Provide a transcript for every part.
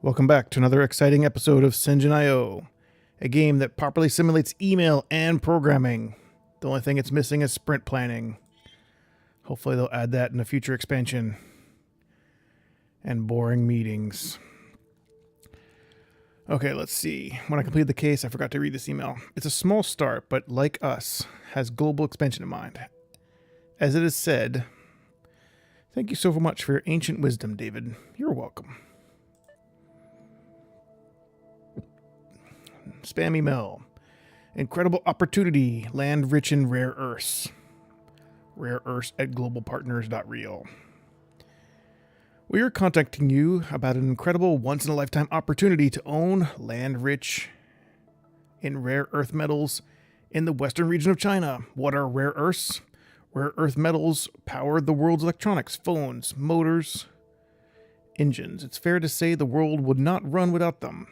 Welcome back to another exciting episode of SHENZHEN, a game that properly simulates email and programming. The only thing it's missing is sprint planning. Hopefully they'll add that in a future expansion. And boring meetings. Okay, let's see. When I completed the case, I forgot to read this email. It's a small start, but like us, has global expansion in mind. As it is said, thank you so much for your ancient wisdom, David. You're welcome. Spam email. Incredible opportunity. Land rich in rare earths. Rare earths at globalpartners.real. We are contacting you about an incredible once-in-a-lifetime opportunity to own land rich in rare earth metals in the western region of China. What are rare earths? Rare earth metals power the world's electronics, phones, motors, engines. It's fair to say the world would not run without them.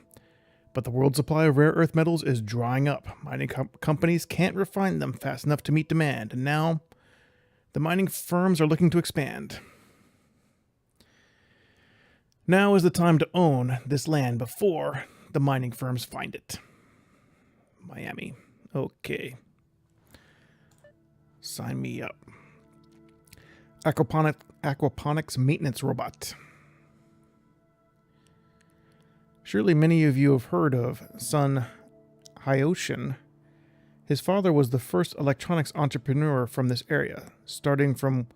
But the world's supply of rare earth metals is drying up. Mining companies can't refine them fast enough to meet demand, and now the mining firms are looking to expand. Now is the time to own this land before the mining firms find it. Miami. Okay. Sign me up. Aquaponics maintenance robot. Surely many of you have heard of Sun Hyoshin. His father was the first electronics entrepreneur from this area, starting from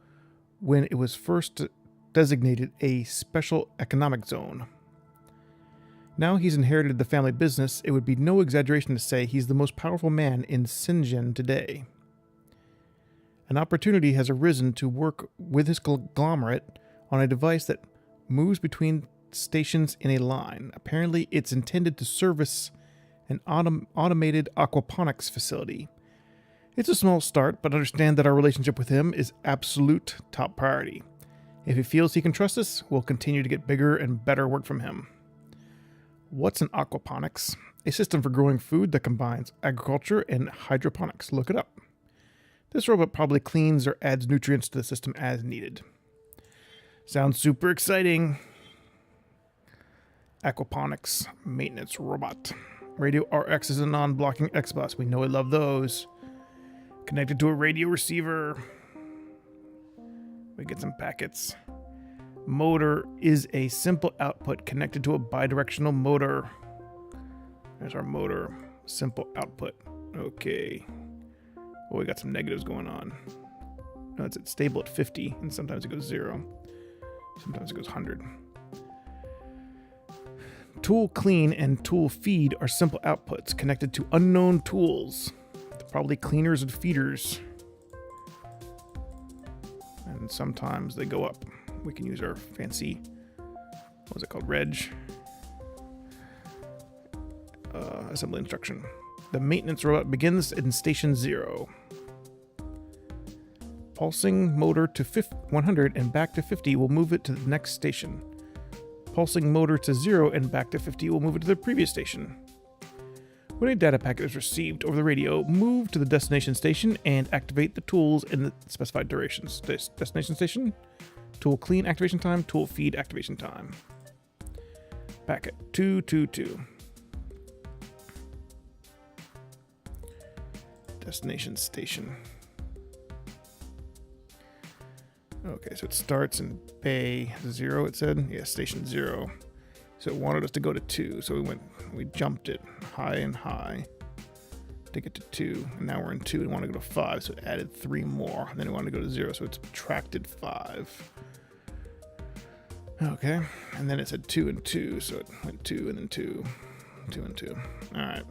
when it was first designated a special economic zone. Now he's inherited the family business. It would be no exaggeration to say he's the most powerful man in SHENZHEN today. An opportunity has arisen to work with his conglomerate on a device that moves between stations in a line. Apparently, it's intended to service an automated aquaponics facility. It's a small start, but understand that our relationship with him is absolute top priority. If he feels he can trust us, we'll continue to get bigger and better work from him. What's an aquaponics? A system for growing food that combines agriculture and hydroponics. Look it up. This robot probably cleans or adds nutrients to the system as needed. Sounds super exciting. Aquaponics maintenance robot. Radio RX is a non-blocking X-Bus. We know we love those. Connected to a radio receiver. We get some packets. Motor is a simple output connected to a bidirectional motor. There's our motor. Simple output. Okay. Oh, we got some negatives going on. No, it's stable at 50, and sometimes it goes 0. Sometimes it goes 100. Tool clean and tool feed are simple outputs connected to unknown tools. They're probably cleaners and feeders. And sometimes they go up. We can use our fancy, what was it called, reg. Assembly instruction. The maintenance robot begins in station 0. Pulsing motor to 100 and back to 50 will move it to the next station. Pulsing motor to 0 and back to 50 will move it to the previous station. When a data packet is received over the radio, move to the destination station and activate the tools in the specified durations. Destination station, tool clean activation time, tool feed activation time. Packet 222. Destination station. Okay, so it starts in bay 0, it said? Yeah, station 0. So it wanted us to go to 2, so we jumped it high and high to get to 2, and now we're in 2, we want to go to 5, so it added 3 more, and then we wanted to go to 0, so it's subtracted 5. Okay, and then it said 2 and 2, so it went 2 and then 2, 2 and 2. Alright.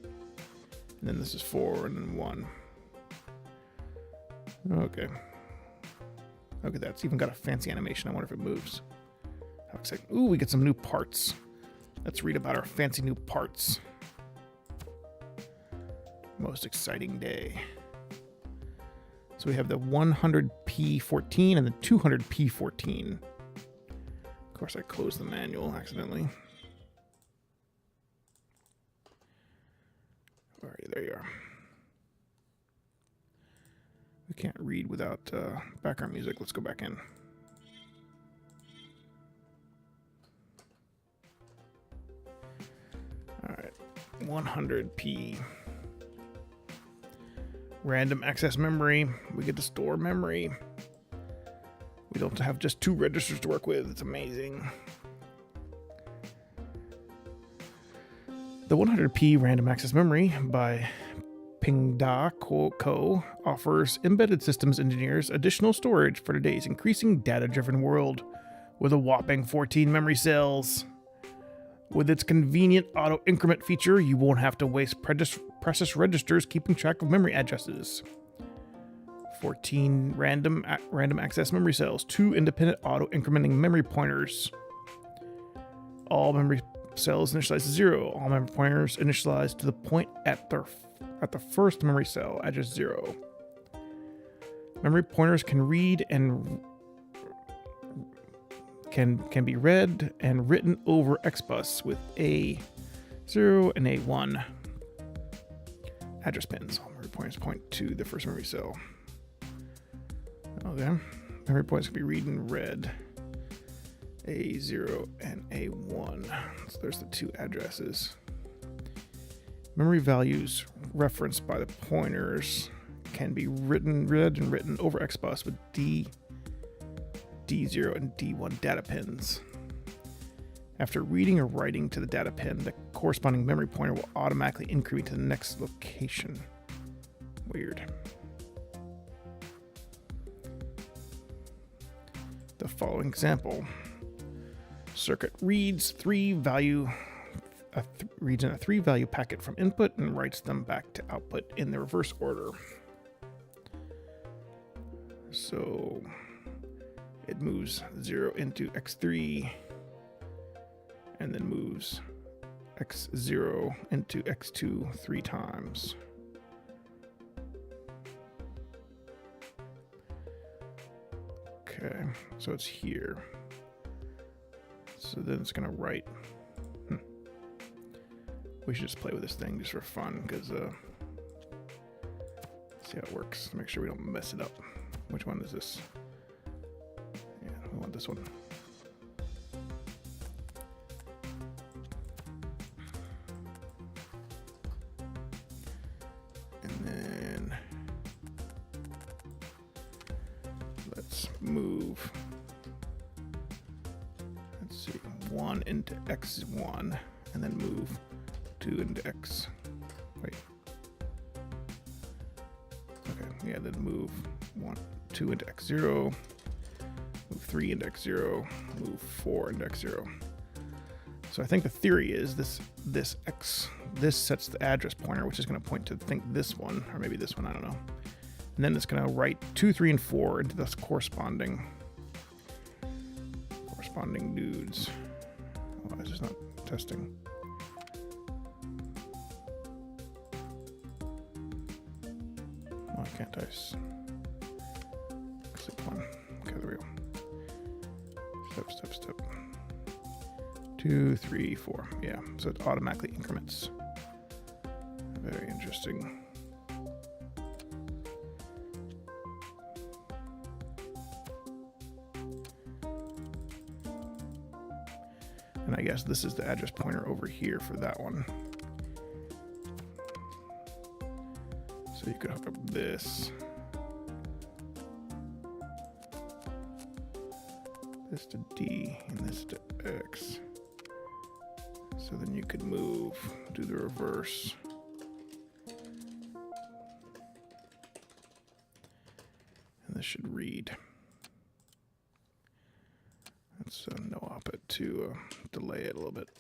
And then this is 4 and then 1. Okay. Okay, that's even got a fancy animation. I wonder if it moves. How exciting. Ooh, we get some new parts. Let's read about our fancy new parts. Most exciting day. So we have the 100P14 and the 200P14. Of course, I closed the manual accidentally. Where are you? There you are. We can't read without background music. Let's go back in. 100p. Random access memory. We get to store memory. We don't have just 2 registers to work with. It's amazing. The 100p random access memory by Pingda Co. offers embedded systems engineers additional storage for today's increasing data-driven world with a whopping 14 memory cells. With its convenient auto-increment feature, you won't have to waste precious registers keeping track of memory addresses. 14 random access memory cells, 2 independent auto-incrementing memory pointers. All memory cells initialize to 0. All memory pointers initialize to the point at the first memory cell, address 0. Memory pointers can read and can be read and written over XBus with A0 and A1 address pins. All memory pointers point to the first memory cell. Okay. Memory pointers can be read and read. A0 and A1. So there's the 2 addresses. Memory values referenced by the pointers can be read and written over XBus with D0 and D1 data pins. After reading or writing to the data pin, the corresponding memory pointer will automatically increment to the next location. Weird. The following example. Circuit reads in a 3-value packet from input and writes them back to output in the reverse order. So it moves 0 into X3 and then moves X0 into X2 3 times. Okay, so it's here. So then it's gonna write. We should just play with this thing just for fun, because see how it works. Make sure we don't mess it up. Which one is this? Yeah, we want this one. And then let's move. Let's see, 1 into X1, and then move 2 into X. Wait. Okay, yeah, then move 2 into X0, move 3 into X0, move 4 into X0. So I think the theory is this sets the address pointer, which is going to point to this one, or maybe this one, I don't know. And then it's going to write 2, 3, and 4 into this corresponding dudes. Why is this not testing? Why can't I click one? Okay, there we go. Step. 2, 3, 4. Yeah, so it automatically increments. Very interesting. And I guess this is the address pointer over here for that one. So you could hook up this to D and this to X. So then you could do the reverse. And this should read. That's no op-it to delay it a little bit.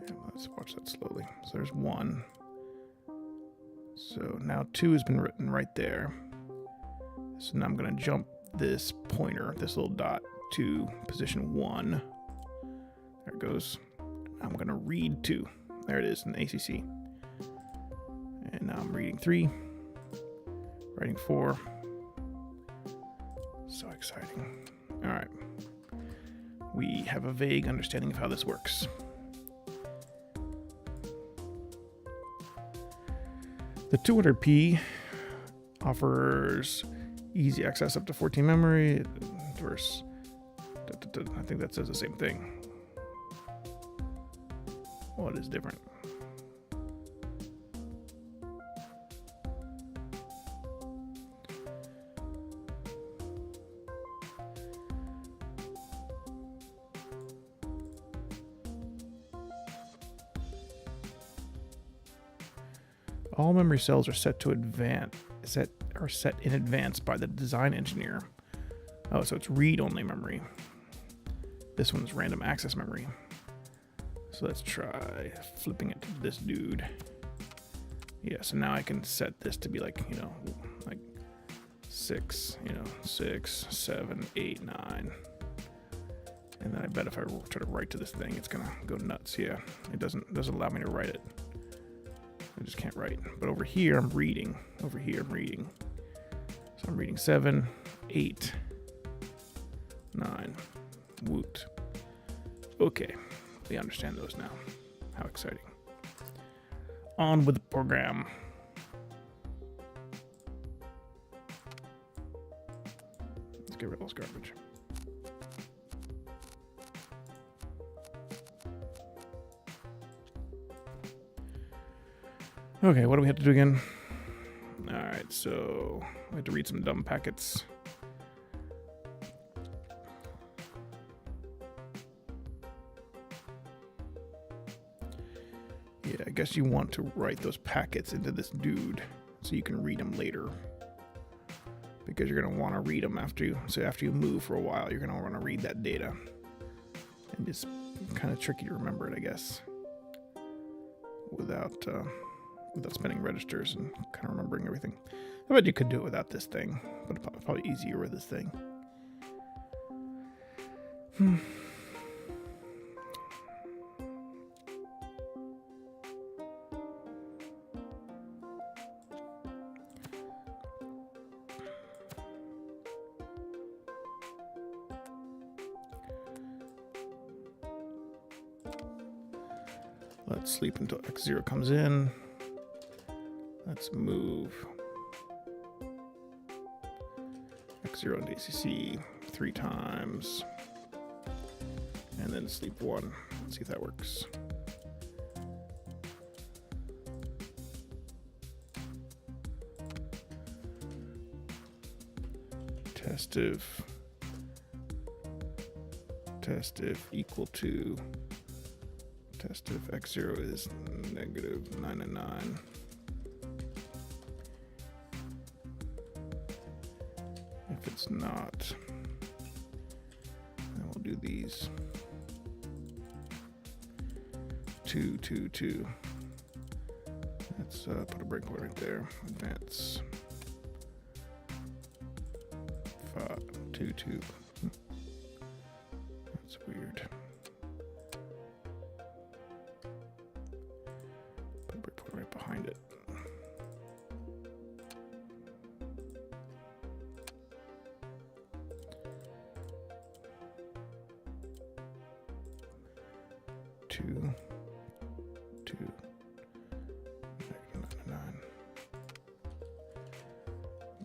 Yeah, let's watch that slowly. So there's 1. So now 2 has been written right there. So now I'm going to jump this pointer, this little dot, to position 1. There it goes. I'm going to read 2. There it is in the ACC. And now I'm reading 3. Writing 4. So exciting. All right. We have a vague understanding of how this works. The 200p offers easy access up to 14 memory. Versus I think that says the same thing. What is different? All memory cells are set in advance by the design engineer. Oh, so it's read-only memory. This one's random access memory. So let's try flipping it to this dude. Yeah, so now I can set this to be like, you know, like 6, 7, 8, 9. And then I bet if I try to write to this thing, it's gonna go nuts. Yeah, it doesn't allow me to write it. I just can't write. But over here, I'm reading. Over here, I'm reading. So I'm reading 7, 8, 9. Woot. Okay, we understand those now. How exciting. On with the program. Let's get rid of this garbage. Okay, what do we have to do again? Alright, so we have to read some dumb packets. Yeah, I guess you want to write those packets into this dude so you can read them later. Because you're going to want to read them after you move for a while, you're going to want to read that data. And it's kind of tricky to remember it, I guess. Without spinning registers and kind of remembering everything. I bet you could do it without this thing, but it's probably easier with this thing. Let's sleep until X0 comes in. Let's move X0 into ACC 3 times. And then sleep 1. Let's see if that works. Test if equal to test if X0 is negative 9 and 9. If it's not, then we'll do these 2, 2, 2. Let's put a breakpoint right there. Advance 5, 2, 2. That's weird. Put a breakpoint right behind it. Two, 9.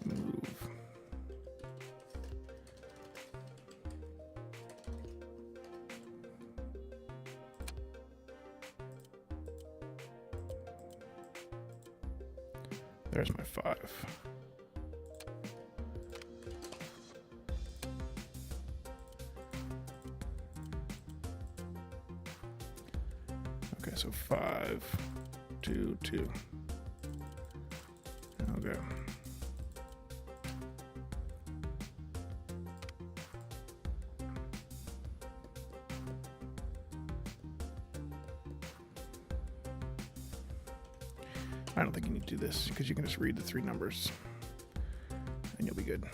Move. There's my 5. Okay, so 5, 2, 2. Okay. I don't think you need to do this because you can just read the 3 numbers and you'll be good.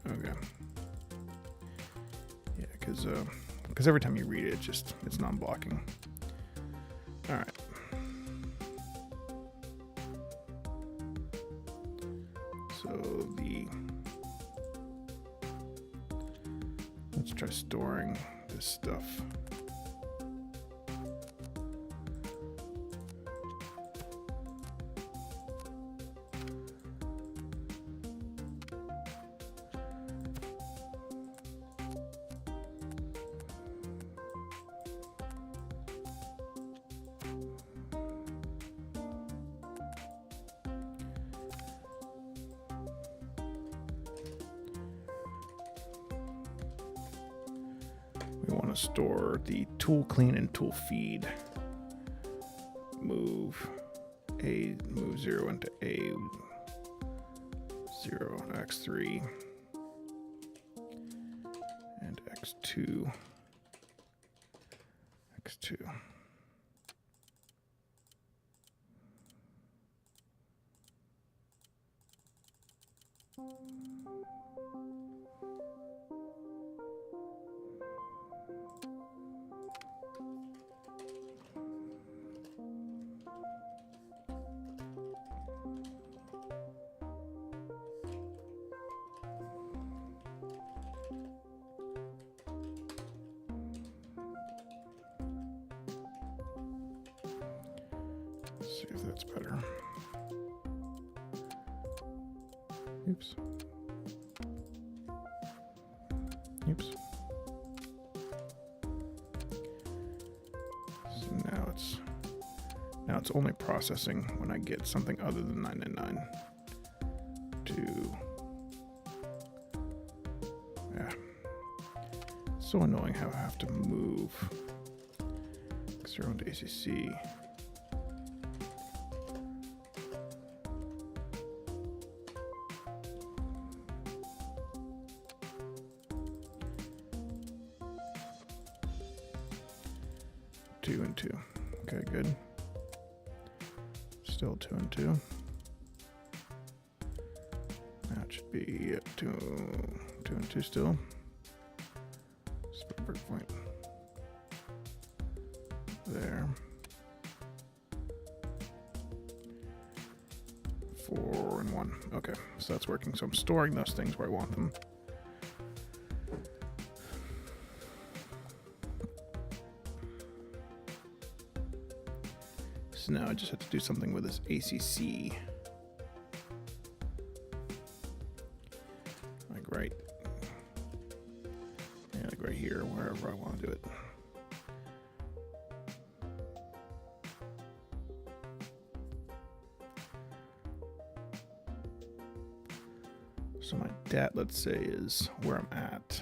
Okay. Yeah, because every time you read it, it's non-blocking. All right. So let's try storing this stuff. We want to store the tool clean and tool feed. Move 0 into A0 X3 and X2. Let's see if that's better. Oops. Oops. So now it's only processing when I get something other than 999. Yeah. So annoying how I have to move 0 into ACC. Two and two. Okay, good. Still 2 and 2. That should be 2 and 2 still. Split breakpoint. There. 4 and 1. Okay, so that's working. So I'm storing those things where I want them. So now I just have to do something with this ACC. Like right here, wherever I want to do it. So my dat, let's say, is where I'm at.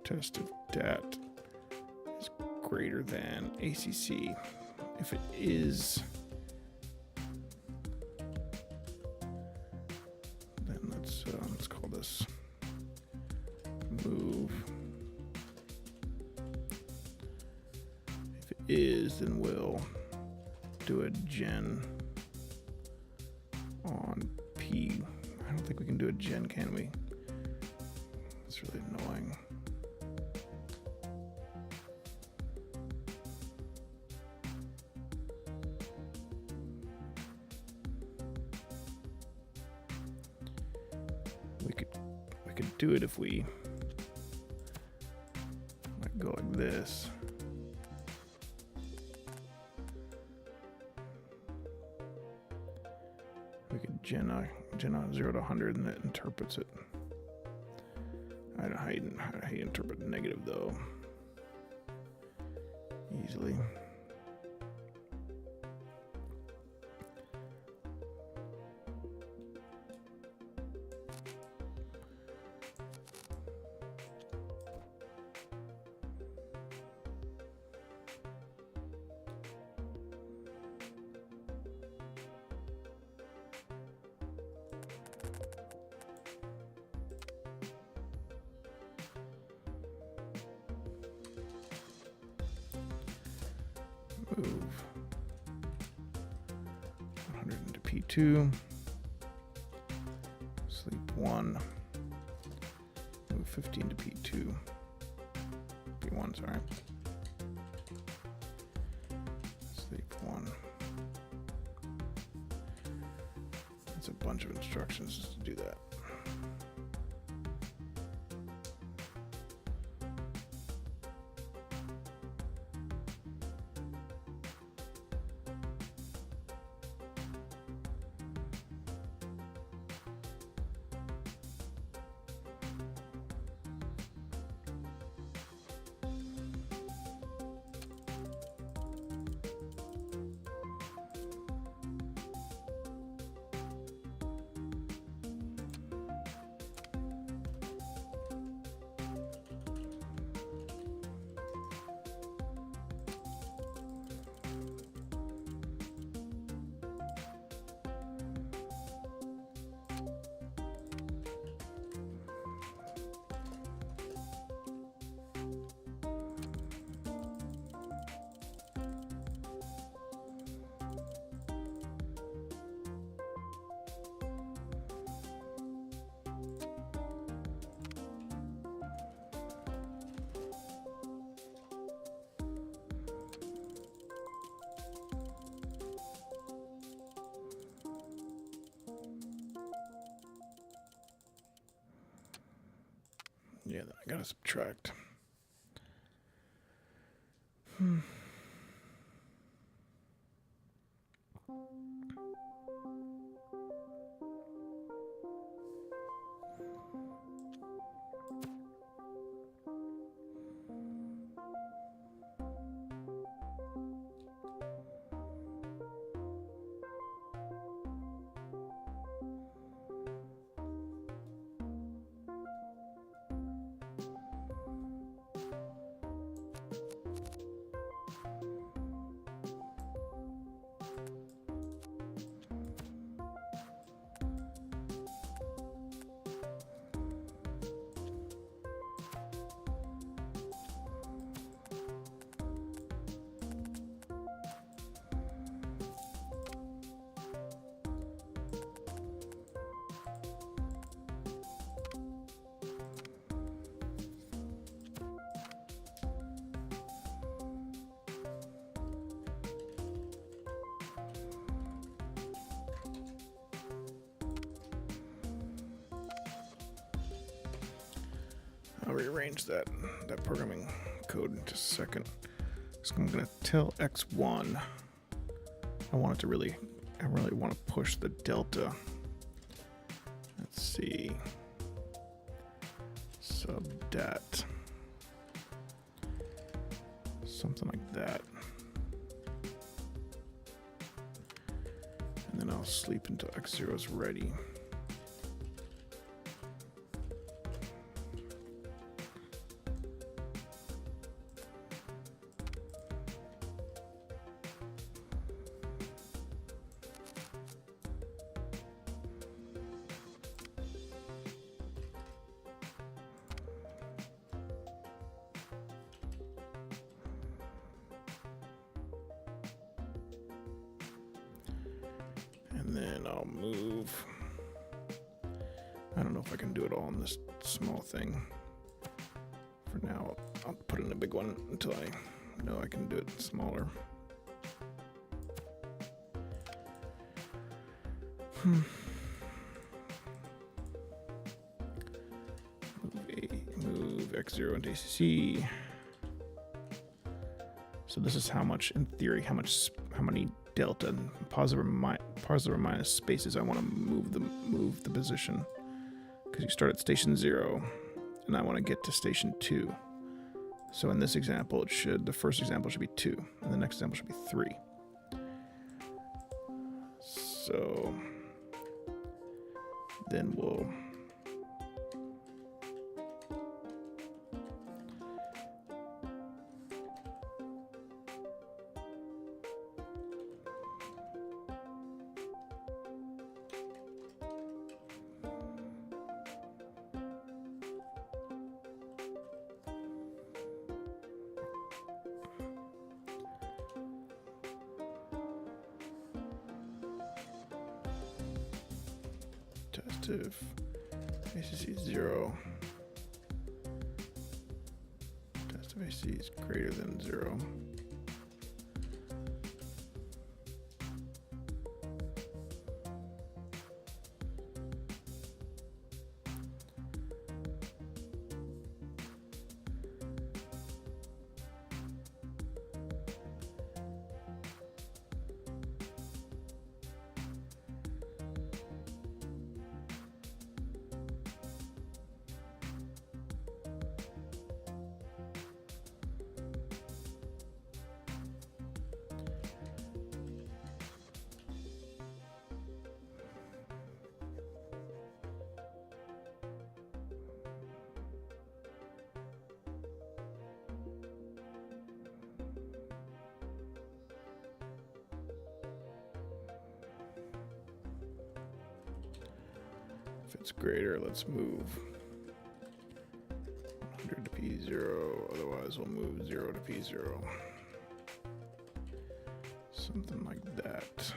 Test of dat is greater than ACC. If it is, then let's call this move. If it is, then we'll do a gen on P. I don't think we can do a gen, can we? It's really annoying. We could do it if we like go like this. We could gen on 0 to 100 and that interprets it. I don't know how you interpret negative though. Easily. Move 100 into P2. Sleep 1. Move 15 to P2. P1, sorry. Sleep 1. That's a bunch of instructions just to do that. Yeah, then I gotta subtract. I'll rearrange that programming code in just a second. So I'm going to tell X1 I really want to push the delta. Let's see. Subdat. Something like that. And then I'll sleep until X0 is ready. And then I'll move. I don't know if I can do it all on this small thing. For now, I'll put in a big one until I know I can do it smaller. Move X0 into ACC. So this is how much, in theory, how many delta, positive or minus spaces I want to move the position. Because you start at station 0, and I want to get to station 2. So in this example, the first example should be 2, and the next example should be 3. So then we'll test if ACC is 0. Test if AC is greater than 0. If it's greater, let's move 100 to P0, otherwise we'll move 0 to P0. Something like that.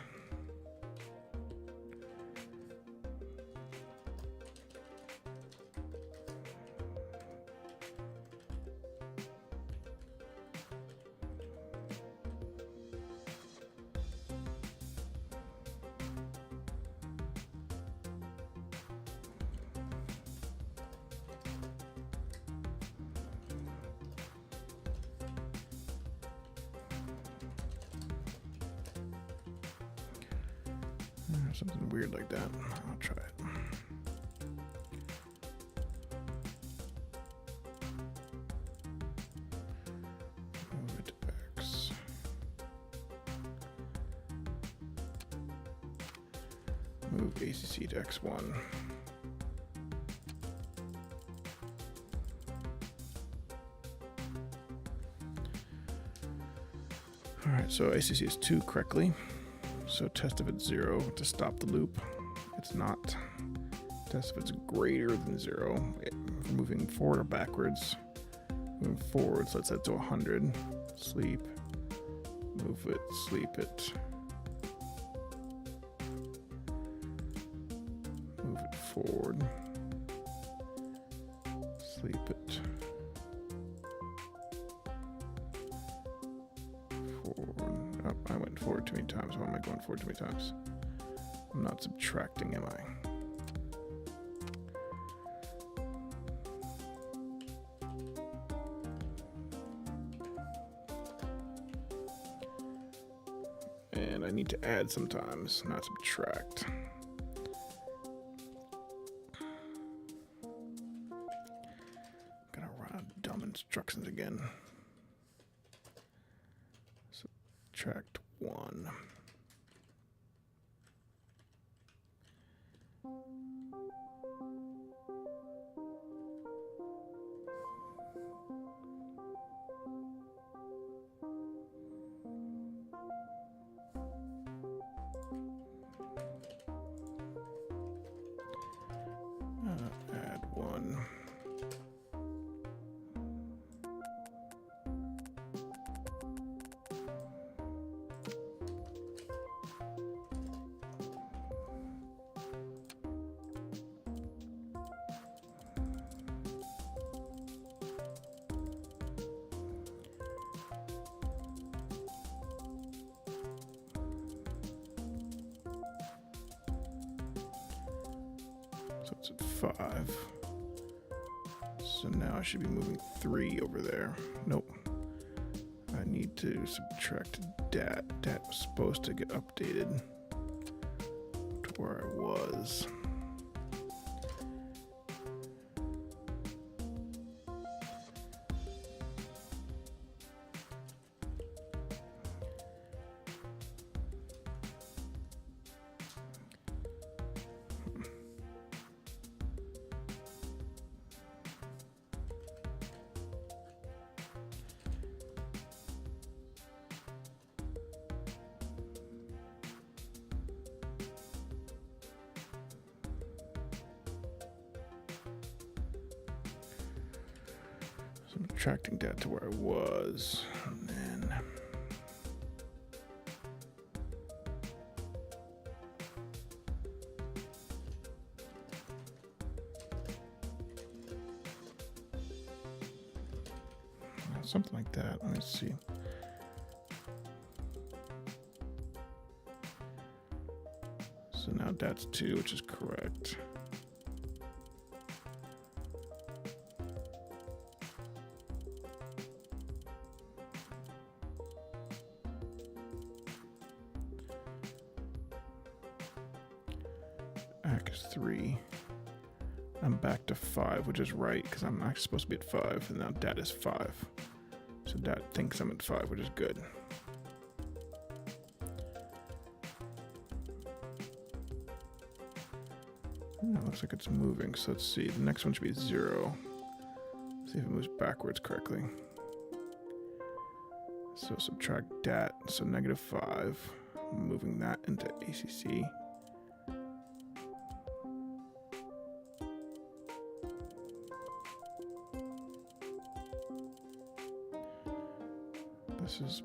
Something weird like that. I'll try it. Move it to X. Move ACC to X1. All right, so ACC is 2 correctly. So test if it's 0 to stop the loop. It's not. Test if it's greater than 0. Moving forward or backwards. Moving forwards, let's set to 100. Sleep. Move it, sleep it. Move it forward. Sleep it. Forward. Oh, I went forward too many times. Why am I going forward too many times? I'm not subtracting, am I? And I need to add sometimes, not subtract. Gonna run out of dumb instructions again. Subtract 1. Add 1. So it's at 5. So now I should be moving 3 over there. Nope. I need to subtract dat. Dat was supposed to get updated to where I was. Subtracting that to where I was, and then something like that. Let me see. So now that's 2, which is correct. Ack is 3. I'm back to 5, which is right, because I'm actually supposed to be at 5, and now dat is 5. So dat thinks I'm at 5, which is good. It looks like it's moving, so let's see. The next one should be 0. See if it moves backwards correctly. So subtract dat, so -5. Moving that into ACC. This is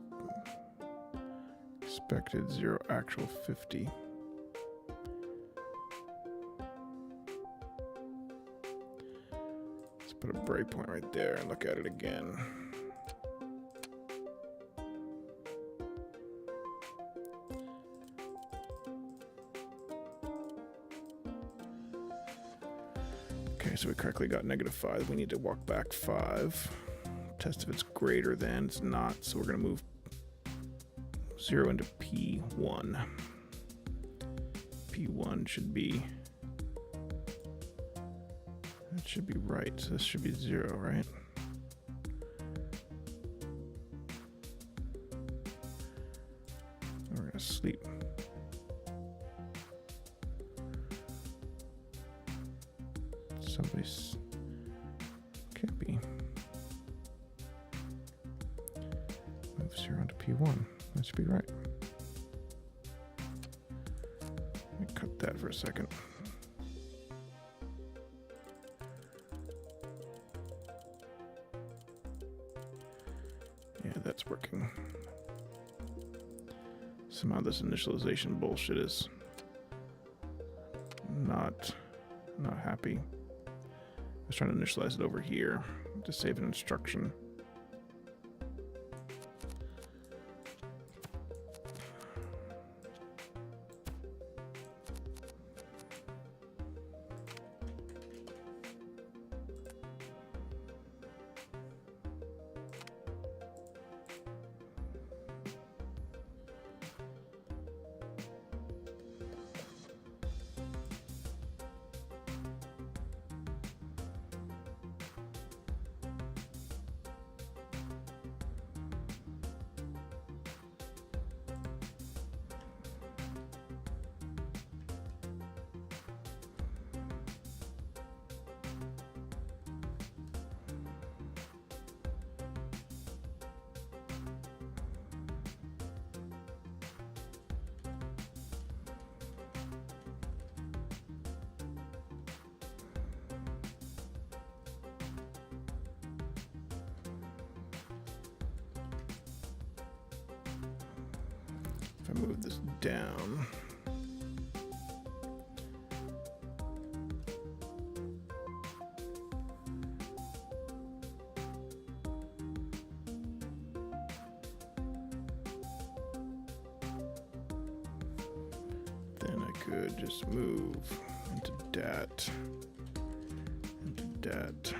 expected 0, actual 50. Let's put a breakpoint right there and look at it again. Okay, so we correctly got -5. We need to walk back 5. Test if it's greater than. It's not, so we're going to move 0 into P1. P1 should be, that should be right, so this should be 0, right? We're going to sleep. Somebody's, can't be. Move 0 into P1. That should be right. Let me cut that for a second. Yeah, that's working. Somehow this initialization bullshit is not happy. I was trying to initialize it over here to save an instruction. If I move this down, then I could just move into dat, into dat.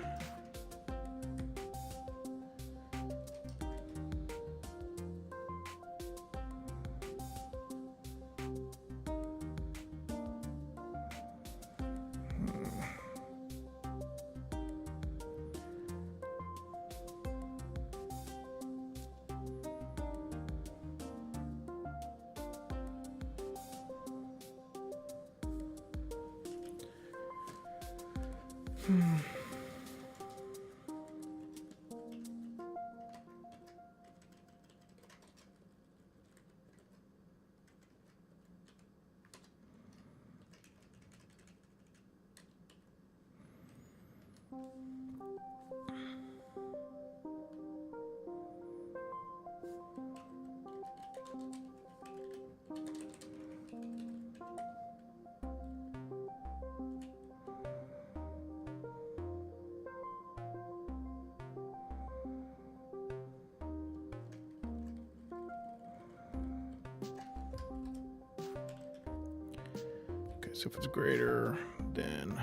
So if it's greater, then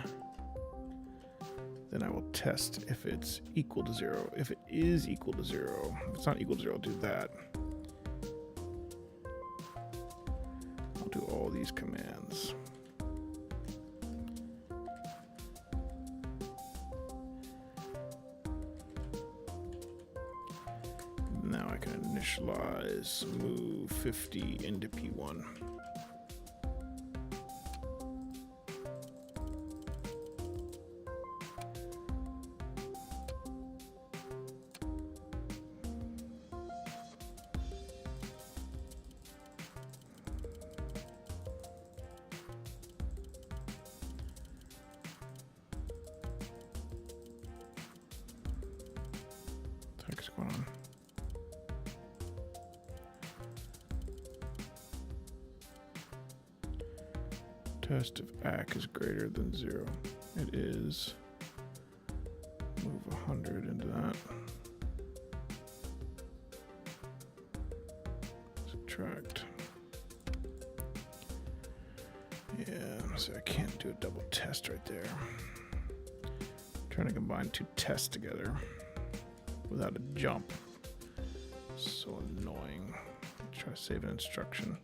I will test if it's equal to 0. If it is equal to 0, if it's not equal to 0, I'll do that. I'll do all these commands. Now I can initialize move 50 into P1. What's going on? Test if ACK is greater than 0. It is. Move 100 into that. Subtract. Yeah, so I can't do a double test right there. I'm trying to combine two tests together without a jump. So annoying. Try to save an instruction.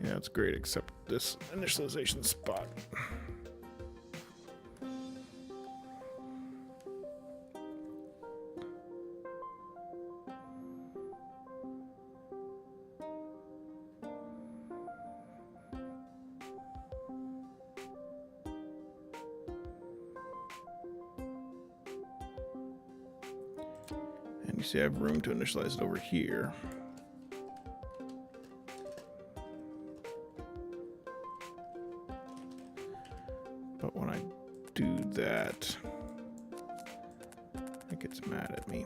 Yeah, it's great, except this initialization spot. And you see I have room to initialize it over here. But when I do that, it gets mad at me.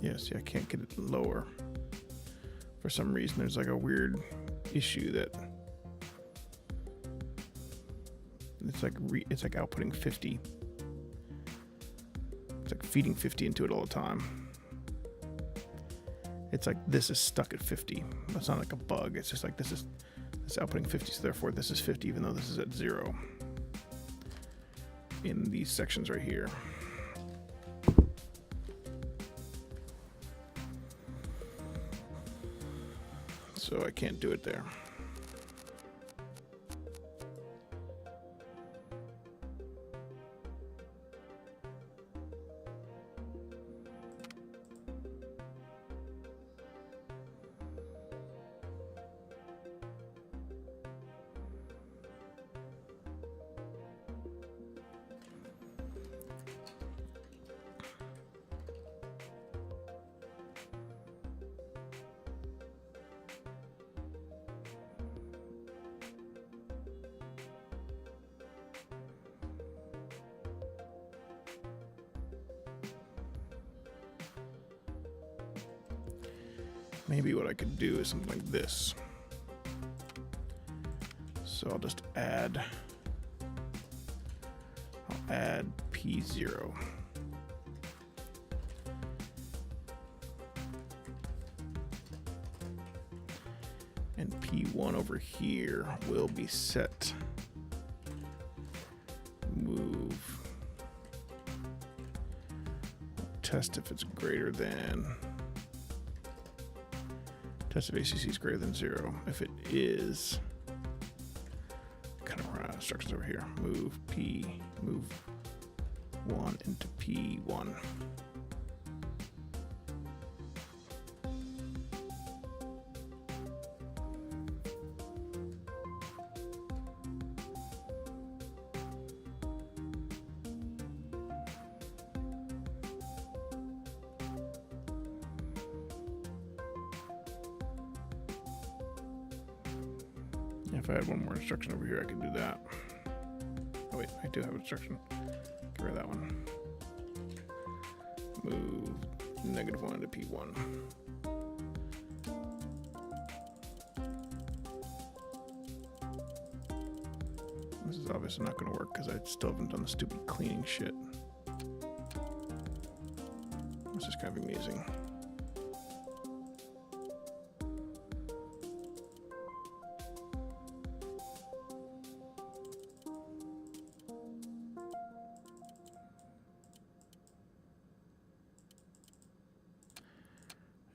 Yeah, see, I can't get it lower. For some reason, there's like a weird issue that it's like outputting 50. It's like feeding 50 into it all the time. It's like this is stuck at 50. That's not like a bug. It's just like this is outputting 50, so therefore this is 50, even though this is at 0 in these sections right here. So I can't do it there. Maybe what I could do is something like this. So I'll just add P0. And P1 over here will be set. Move. Test if it's greater than. Test if ACC is greater than 0. If it is, kind of run out of instructions over here. Move 1 into P1. If I had one more instruction over here, I could do that. Oh wait, I do have instruction. Get rid of that one. Move -1 to P1. This is obviously not going to work because I still haven't done the stupid cleaning shit. It's just kind of amusing.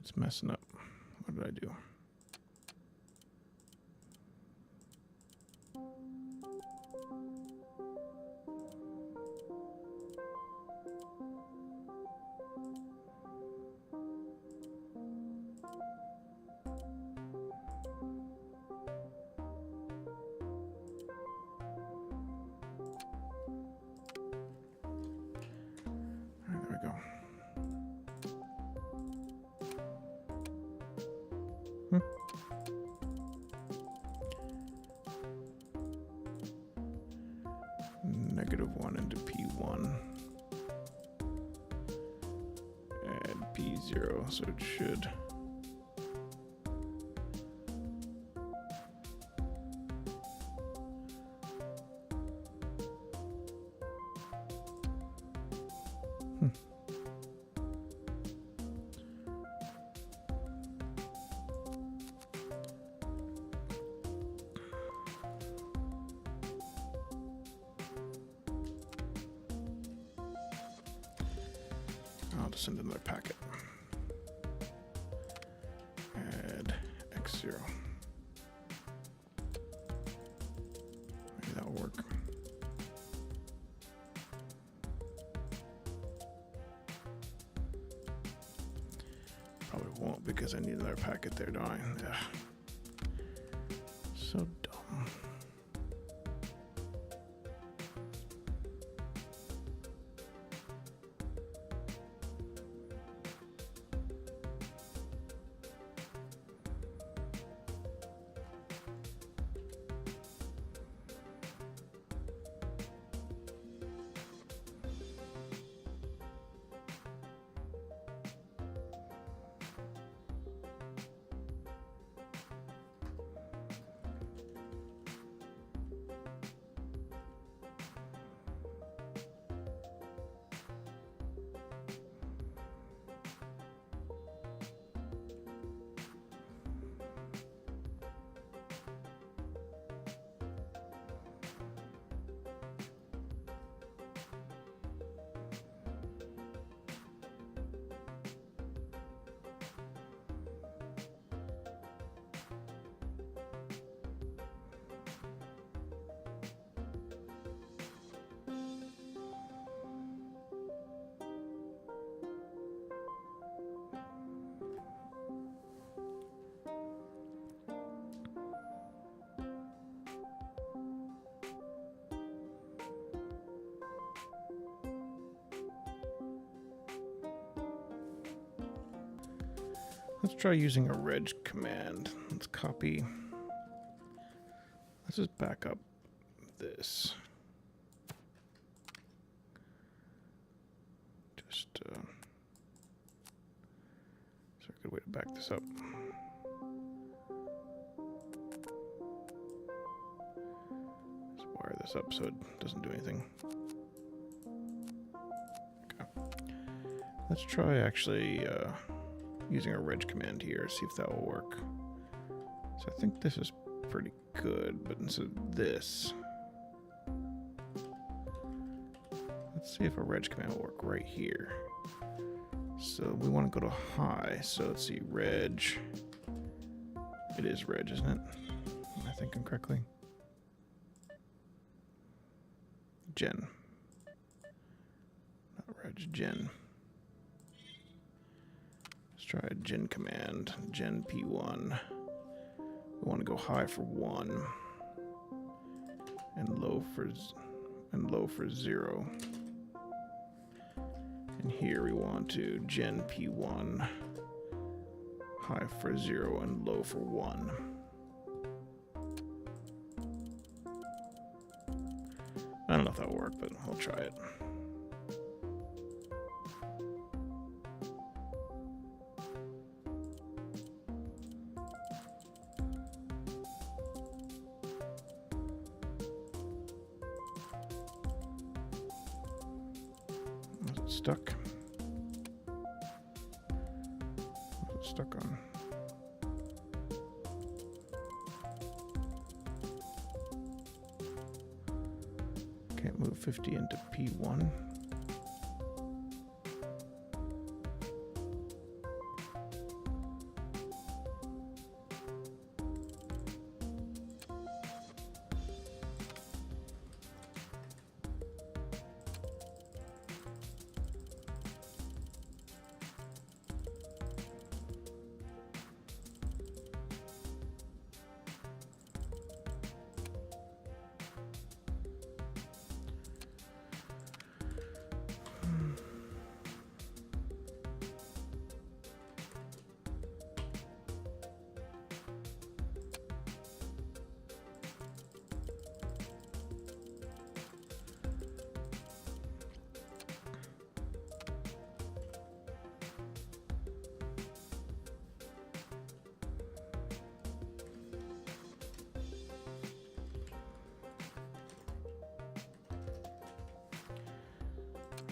It's messing up. What did I do? -1 into P1 and P0, so it should I'll just send another packet. Add X0. Maybe that'll work. Probably won't because I need another packet there, don't I? Ugh. So dumb. Let's try using a reg command. Let's copy. Let's just back up this. Just, is there a good way to back this up? Let's wire this up so it doesn't do anything. Okay. Let's try actually using a reg command here, see if that will work. So I think this is pretty good, but instead of this, let's see if a reg command will work right here. So we want to go to high, so let's see, reg. It is reg, isn't it? Am I thinking correctly? Gen. Not reg, gen. Try a gen command, gen P1. We want to go high for 1 and low for 0. And here we want to gen P1, high for 0 and low for 1. I don't know if that'll work, but I'll try it. Is it stuck? Is it stuck on? Can't move 50 into P1.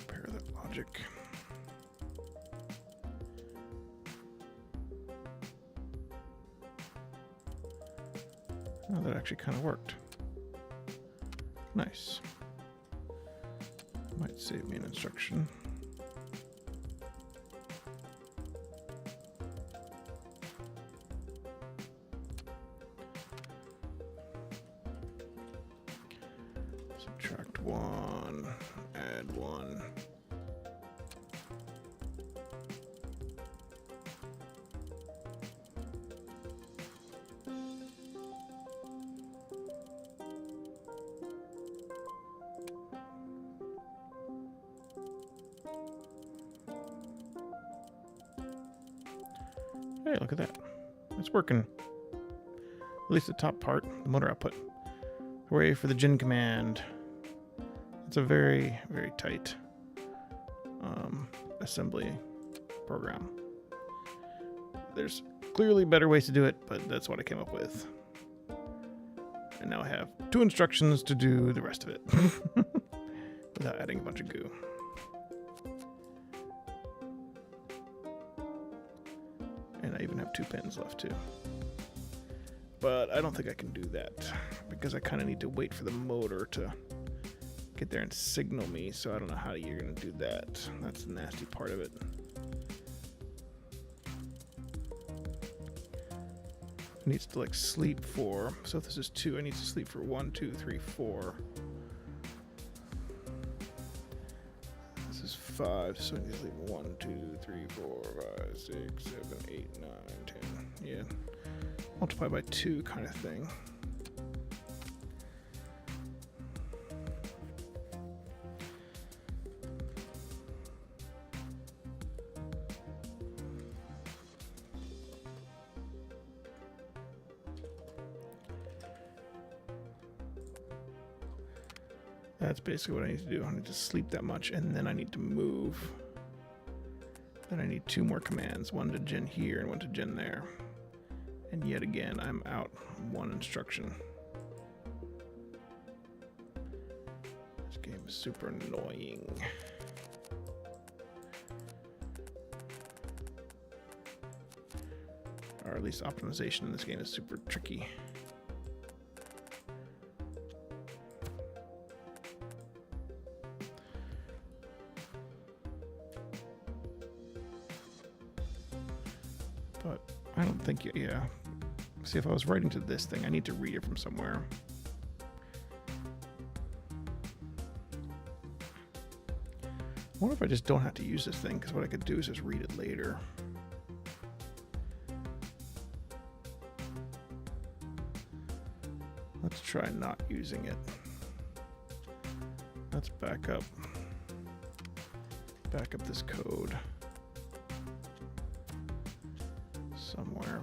Repair that logic. Oh, that actually kind of worked. Nice. Might save me an instruction. Subtract 1, add 1. Hey, look at that. It's working. At least the top part, the motor output. Hooray for the gen command. It's a very, very tight assembly program. There's clearly better ways to do it, but that's what I came up with. And now I have 2 instructions to do the rest of it without adding a bunch of goo. And I even have 2 pins left too. But I don't think I can do that because I kind of need to wait for the motor to get there and signal me, so I don't know how you're going to do that. That's the nasty part of it. It needs to like sleep for, so if this is 2, I need to sleep for 1, 2, 3, 4. This is 5, so I need to sleep 1, 2, 3, 4, 5, 6, 7, 8, 9, 10. Yeah. Multiply by 2 kind of thing. That's basically what I need to do. I need to sleep that much, and then I need to move. Then I need 2 more commands, 1 to gen here and 1 to gen there. And yet again, I'm out 1 instruction. This game is super annoying. Or at least optimization in this game is super tricky. But I don't think, yeah. See, if I was writing to this thing, I need to read it from somewhere. I wonder if I just don't have to use this thing, because what I could do is just read it later. Let's try not using it. Let's back up this code somewhere.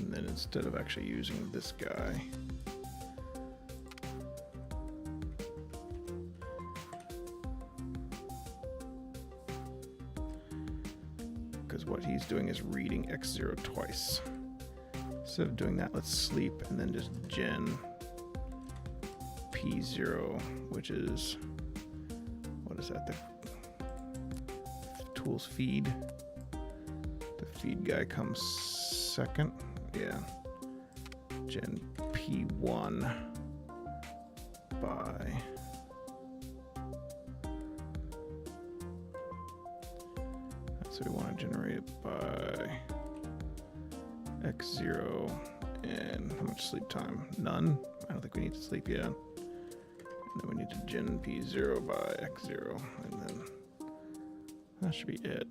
And then instead of actually using this guy, because what he's doing is reading X0 twice. Instead of doing that, let's sleep and then just gen P0, which is, what is that? The tools feed. The feed guy comes second. Yeah. Gen P1 by so we want to generate it by X0 and how much sleep time? None. I don't think we need to sleep yet. And then we need to gen P0 by X0 and then that should be it.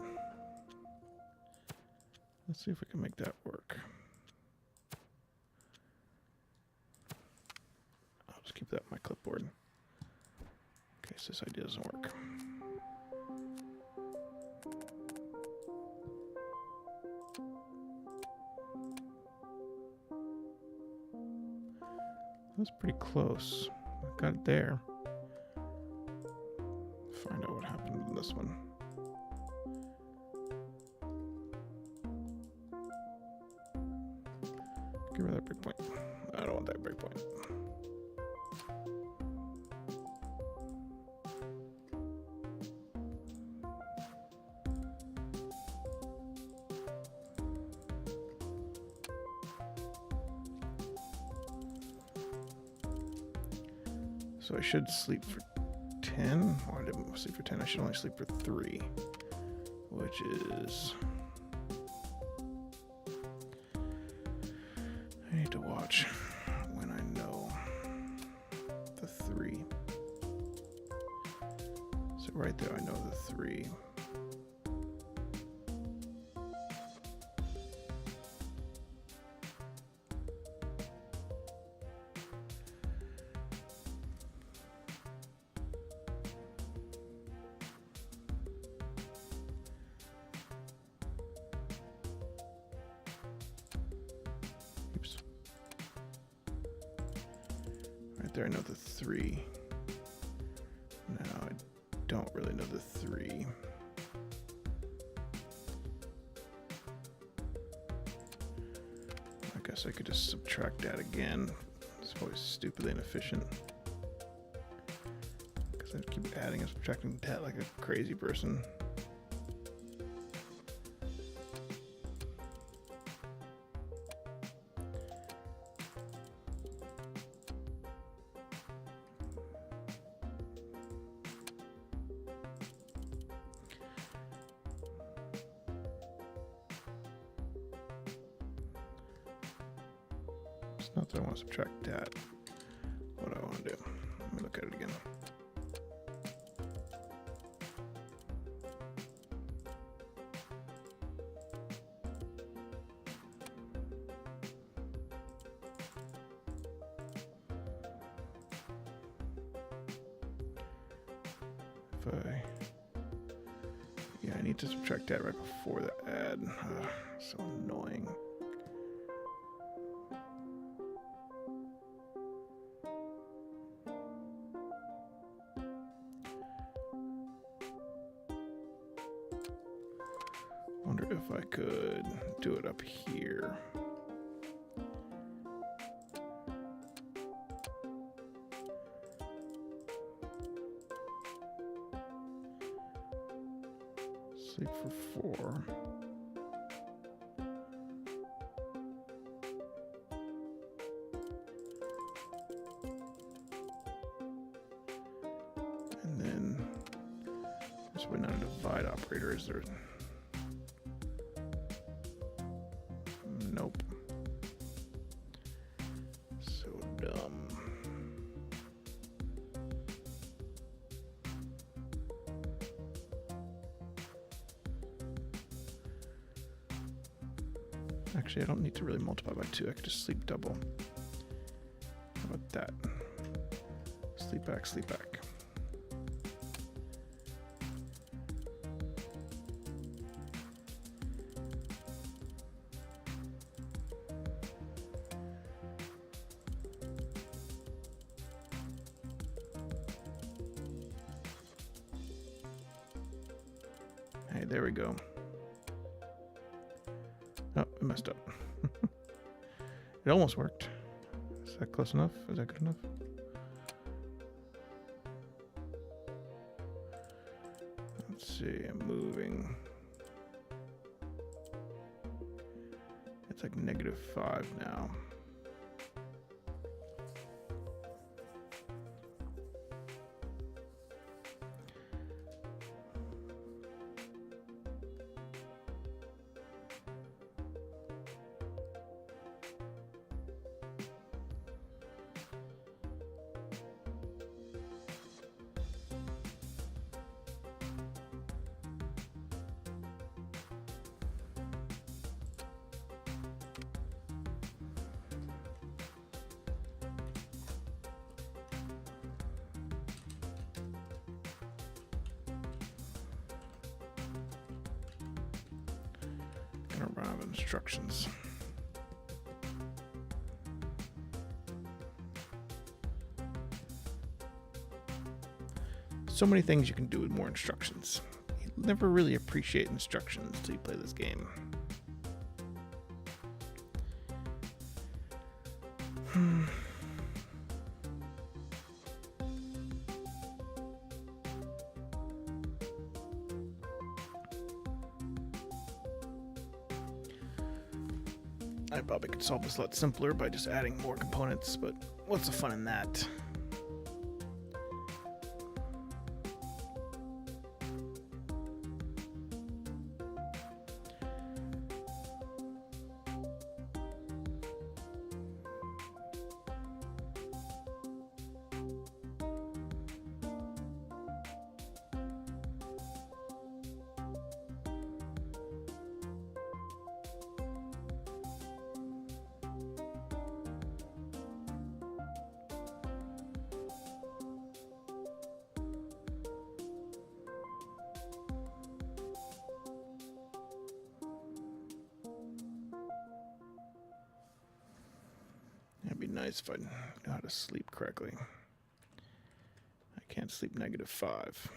Let's see if we can make that work. I'll just keep that on my clipboard in case this idea doesn't work. That's pretty close. I got it there. Find out what happened in this one. Give her that breakpoint. I don't want that breakpoint. So I should sleep for 10. Oh, I didn't sleep for 10. I should only sleep for 3, which is... I need to watch when I know the 3. So right there, I know the 3. There, I know the 3. Now I don't really know the 3. I guess I could just subtract that again. It's always stupidly inefficient because I keep adding and subtracting that like a crazy person. Not that I want to subtract that. What do I want to do? Let me look at it again. Yeah, I need to subtract that right before the add. So annoying. Wonder if I could do it up here. Sleep for 4. And then there's really not a divide operator, is there? Nope. So dumb. Actually, I don't need to really multiply by 2. I could just sleep double. How about that? Sleep back, sleep back. there we go. Oh, I messed up. It almost worked. Is that close enough? Is that good enough? Let's see, I'm moving. It's like -5 now. Gonna run out of instructions. So many things you can do with more instructions. You never really appreciate instructions until you play this game. I probably could solve this a lot simpler by just adding more components, but what's the fun in that? It'd be nice if I knew how to sleep correctly. I can't sleep -5.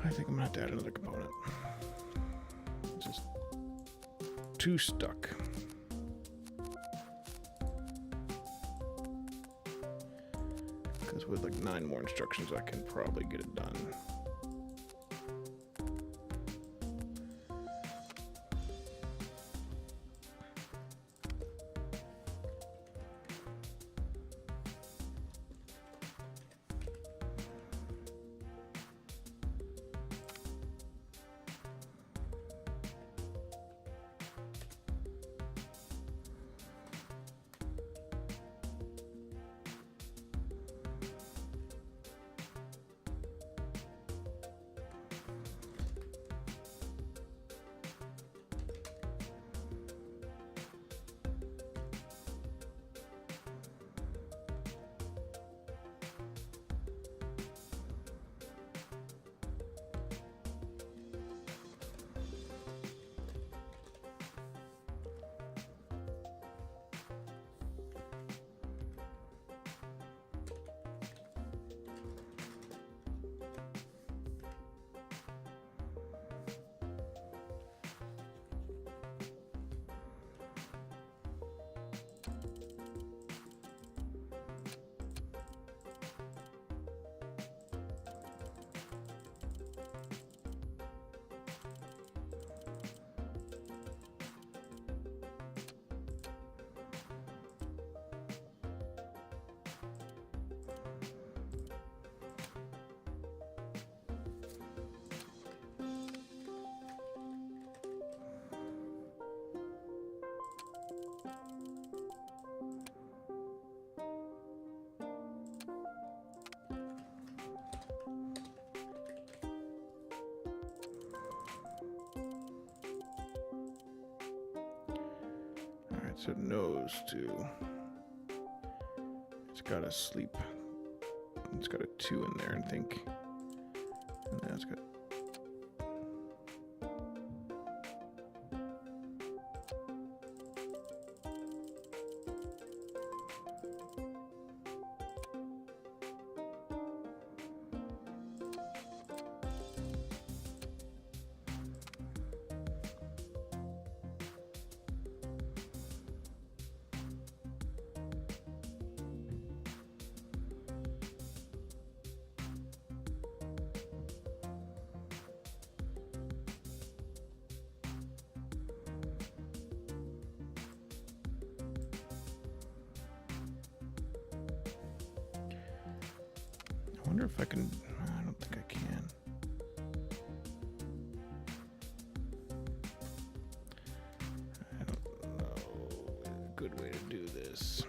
I think I'm gonna have to add another component. It's just too stuck. Because with like 9 more instructions, I can probably get it done. So it knows to. It's got a sleep. It's got a 2 in there, I think. And now it's got. I wonder if I can. I don't think I can. I don't know a good way to do this.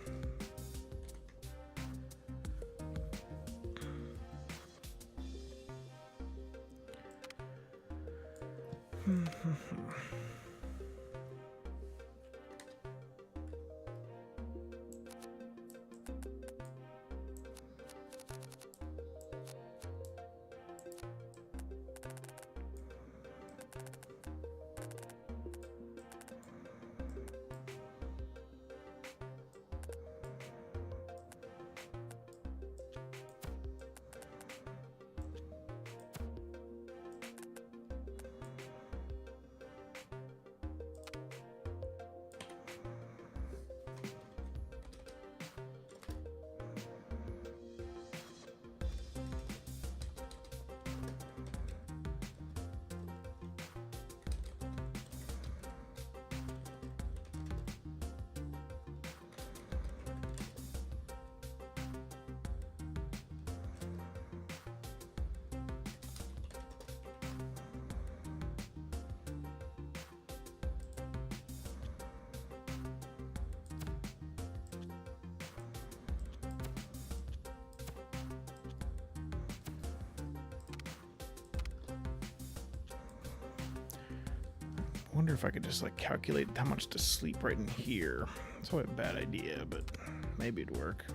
I wonder if I could just like calculate how much to sleep right in here. It's probably a bad idea, but maybe it'd work.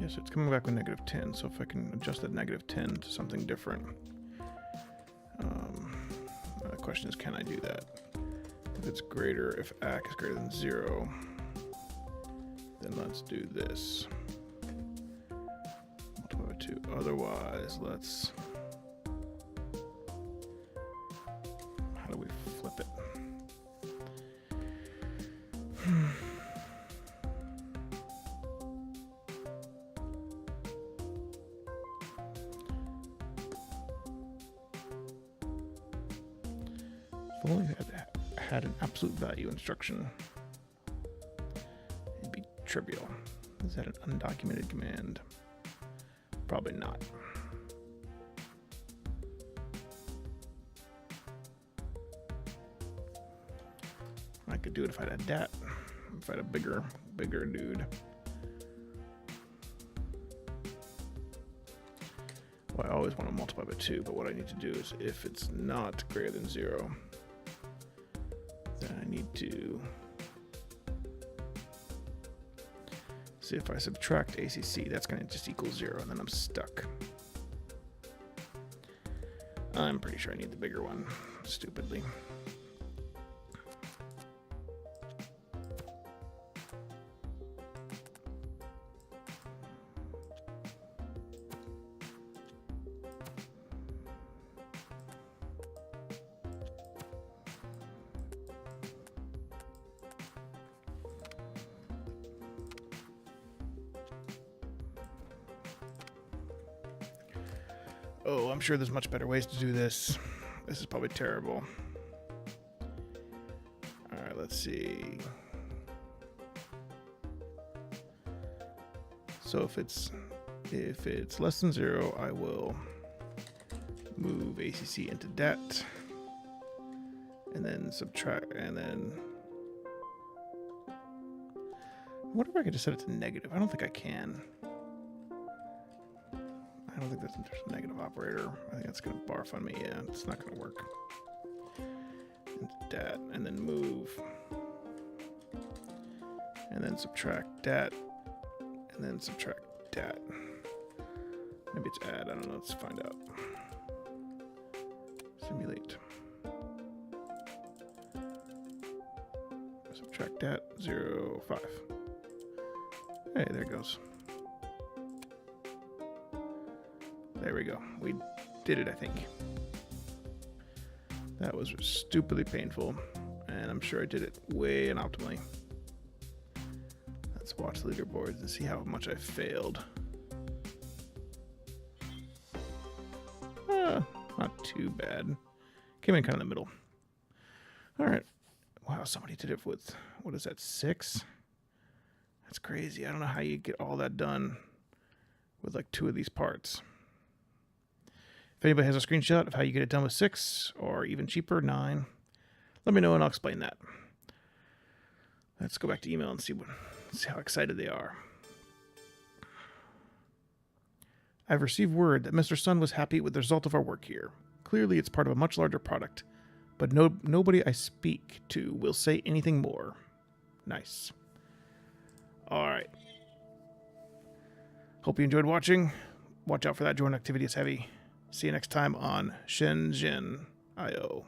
So it's coming back with -10, so if I can adjust that -10 to something different. The question is, can I do that? If it's greater, if ACK is greater than 0, then let's do this. Multiply by 2. Otherwise, let's... How do we flip it? If only I had an absolute value instruction, it'd be trivial. Is that an undocumented command? Probably not. could do it if I had that. If I had a bigger dude. Well, I always want to multiply by 2, but what I need to do is if it's not greater than 0, then I need to see if I subtract ACC, that's going to just equal 0, and then I'm stuck. I'm pretty sure I need the bigger one, stupidly. Oh, I'm sure there's much better ways to do this. This is probably terrible. All right, let's see. So if it's less than 0, I will move ACC into det, and then subtract, and then I wonder if I could just set it to negative. I don't think I can. I don't think there's a negative operator. I think that's going to barf on me. Yeah, it's not going to work. Into dat, and then move. And then subtract dat. And then subtract dat. Maybe it's add. I don't know. Let's find out. Simulate. Subtract dat. 0, 5. Hey, there it goes. There we go. We did it, I think. That was stupidly painful, and I'm sure I did it way inoptimally. Let's watch the leaderboards and see how much I failed. Not too bad. Came in kind of in the middle. All right. Wow, somebody did it with, what is that, 6? That's crazy. I don't know how you get all that done with like 2 of these parts. If anybody has a screenshot of how you get it done with 6, or even cheaper, 9, let me know and I'll explain that. Let's go back to email and see how excited they are. I've received word that Mr. Sun was happy with the result of our work here. Clearly it's part of a much larger product, but nobody I speak to will say anything more. Nice. All right. Hope you enjoyed watching. Watch out for that joint activity, it's heavy. See you next time on SHENZHEN.io.